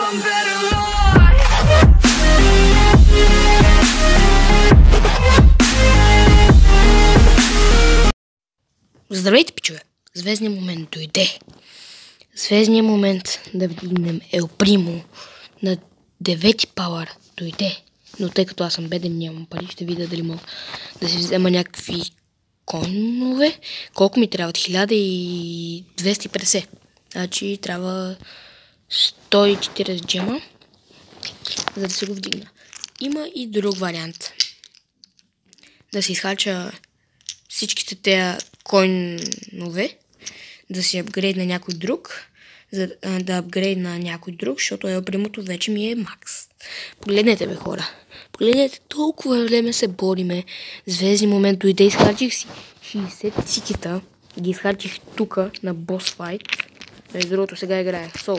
one better life. Здравейте, пичове! Звездният момент дойде. Звездният момент да вдигнем Ел Примо на 9 пауър дойде. Но тъй като аз съм беден, нямам пари, ще видя дали мога да си взема някакви коинове. Колко ми трябват? 1250. Значи трябва 140 джема, за да се го вдигна. Има и друг вариант. Да се изхарча всичките тези коинове, да си апгрейдна някой друг, за да апгрейдна някой друг, защото Ел Примото вече ми е макс. Погледнете, бе, хора. Погледнете, толкова време се бориме. Звездни момент дойде, изхарчих си 60 цикета. Ги изхарчих тука на бос файт. Между другото, сега играя соло.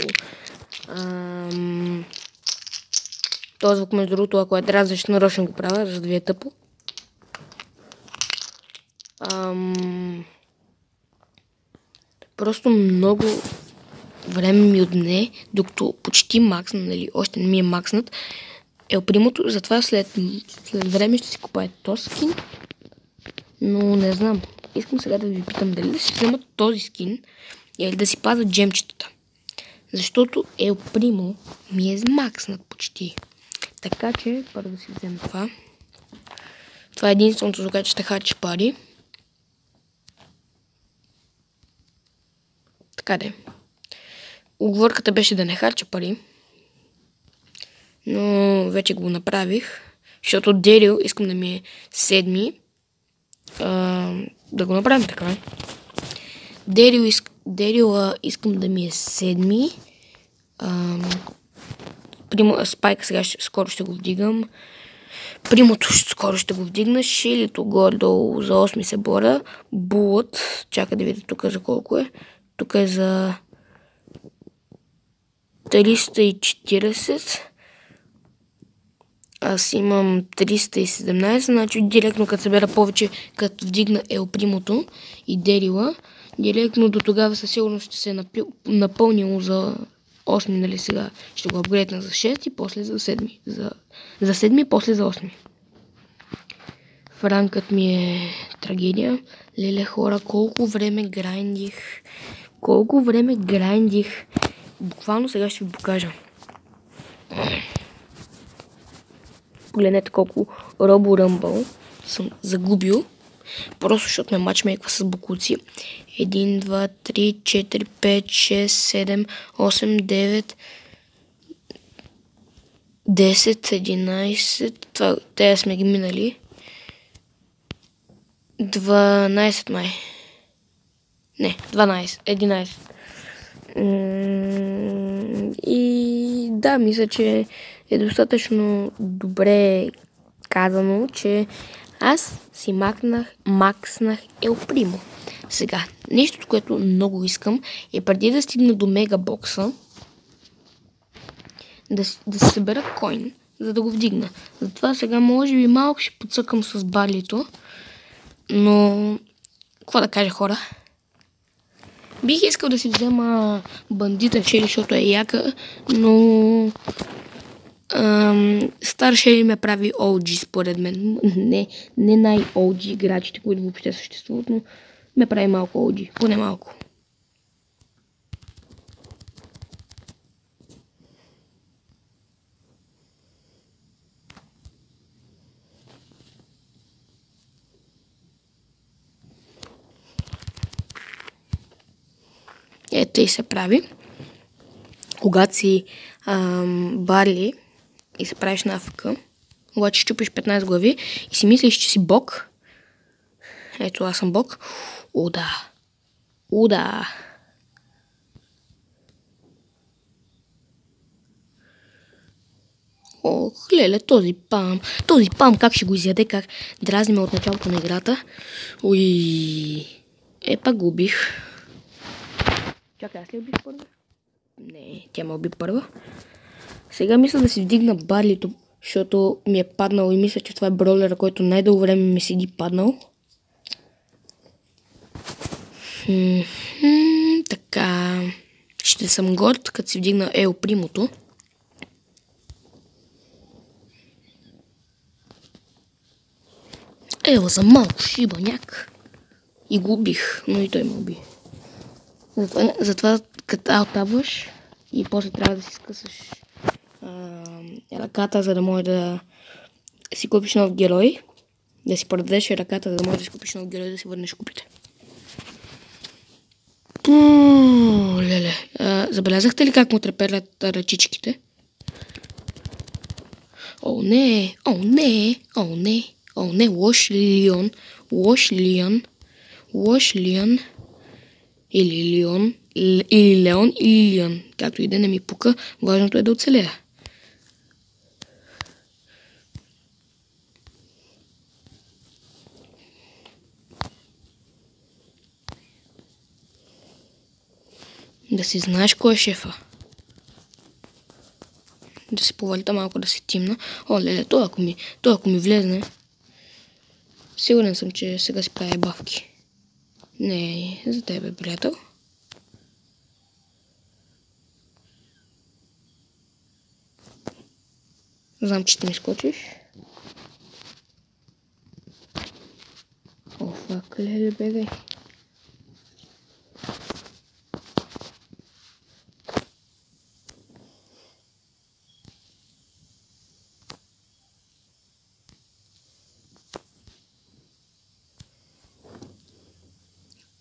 Този звук, между другото, ако е дразнещ, нарочно го правя, за да ви е тъпо. Просто много време ми отне, докато почти максна, нали, още не ми е макснат Ел Примото, затова след време ще си купая този скин, но не знам. Искам сега да ви питам дали да си взема този скин или да си пазя джемчетата, защото Ел Примо ми е макснат почти. Така че първо да си взема това. Това е единственото, за което ще харча пари. Така де. Уговорката беше да не харча пари, но вече го направих, защото Дерил искам да ми е 7. Да го направим така. Дерила искам да ми е 7. Спайка сега скоро ще го вдигам. Примото скоро ще го вдигна. Шилито горе-долу за 8 се боря. Булът, чакай да видя тук за колко е. Тук е за 340. Аз имам 317, значи директно като събера повече, като вдигна Ел Примото и Дерила, директно до тогава със сигурност ще се е напълнило за 8, нали, сега ще го апгрейдна за 6 и после за 7. За 7 и после за 8. Франкът ми е трагедия. Леле, хора, колко време грайндих. Буквално сега ще ви покажа. Погледнете колко Робо Ръмбъл съм загубил. Просто защото ме матчмейква с буклуци. 1, 2, 3, 4, 5, 6, 7, 8, 9, 10, 11. Те сме ги минали. 12 май. Не, 12, 11. И да, мисля, че е достатъчно добре казано, че аз си макснах Ел Примо. Сега, нещото, което много искам, е преди да стигна до мегабокса, да се събера коин, за да го вдигна. Затова сега може би малко ще подсъкам с барлито, но какво да кажа, хора? Бих искал да си взема бандита Шели, защото е яка, но Стар Шели ме прави OG според мен. Не най-OG играчите, които въобще съществуват, но ме прави малко OG, поне малко. Ето и се прави. Когато си Барли и се правиш на АФК, обаче щупиш 15 глави и си мислиш, че си бог. Ето, аз съм бог. Уда. Ох, леле, този пам, как ще го изяде, как дразни ме от началото на играта. Пак го убих. Чакай, аз ли убих първа? Не, тя ме уби първа. Сега мисля да си вдигна барлито, защото ми е паднал и мисля, че това е бройлера, който най-дълго време ми седи паднал. Така, ще съм горд, като си вдигна Ел Примото. Ева за малко шибаняк. И го убих, но и той ме уби. Затова като аутабваш и после трябва да си скъсаш ръката, за да може да си купиш нов герой. Да си продадеш ръката, за да можеш да си купиш нов герой и да си върнеш купите. Леле. Забелязахте ли как му треперят ръчичките? О, не, о, не, о, не, о, не, лош Лион, лош Лион, лош Лион, или Лион, или Леон, или Лион. Както и да не ми пука, важното е да оцелея. Да си знаеш кой е шефа. Да си повалита малко, да си тимна. О, леле, той ако ми влезне, сигурен съм, че сега си прави бавки. Не, за тебе, приятел. Знам, че ти ми скочиш. О, фак, леле, бегай.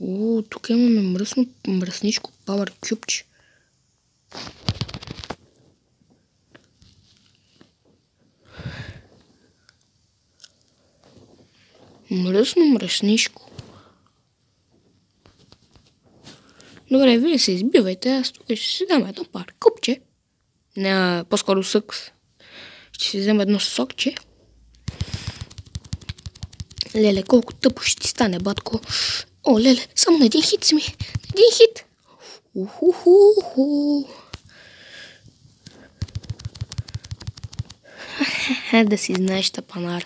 О, тук имаме мръсничко Power Cube. Мръснишко. Добре, вие се избивайте, аз тук ще си дам едно Power Cube. Не, по-скоро съкс. Ще си взема едно сокче. Леле, колко тъпо ще ти стане, батко. О, леле, само на един хит си ми. На един хит. Уху. Да си знаеш, тапанар.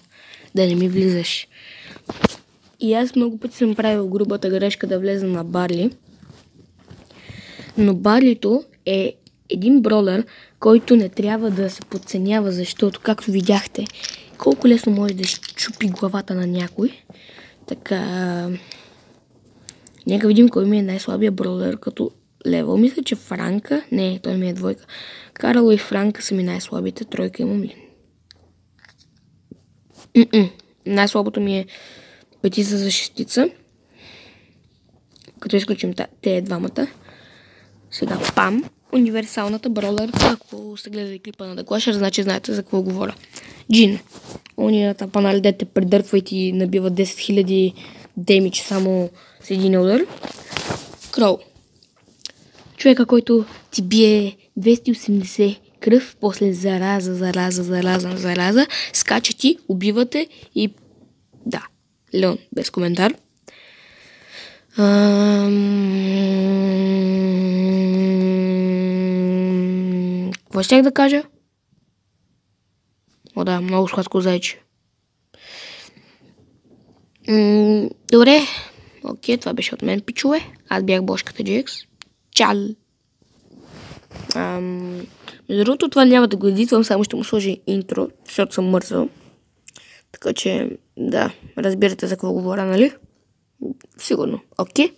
Да не ми влизаш. И аз много пъти съм правил грубата грешка да влеза на Барли. Но Барлито е един бролер, който не трябва да се подценява, защото, както видяхте, колко лесно може да щупи главата на някой. Така... Нека видим кой ми е най-слабия бролер като левел. Мисля, че Франка... Не, той ми е двойка. Карл и Франка са ми най-слабите. Тройка имам ли? Най-слабото ми е петица за шестица. Като изключим те двамата. Сега пам. Универсалната бролер. Ако сте гледали клипа на The Clasher, значи знаете за какво говоря. Джин. Унията панали дете придърпва и ти набива 10 000 демидж само с един удар. Кроу. Човека, който ти бие 280 кръв, после зараза, скача ти, убивате и... Да, Леон, без коментар. Какво щях да кажа? О, да, много сладко зайче. Добре. Окей, това беше от мен, пичове. Аз бях Бошката Джекс. Чал! Между другото, това няма да го едитвам, само ще му сложи интро, защото съм мързал. Така че, да, разбирате за какво говоря, нали? Сигурно. Окей.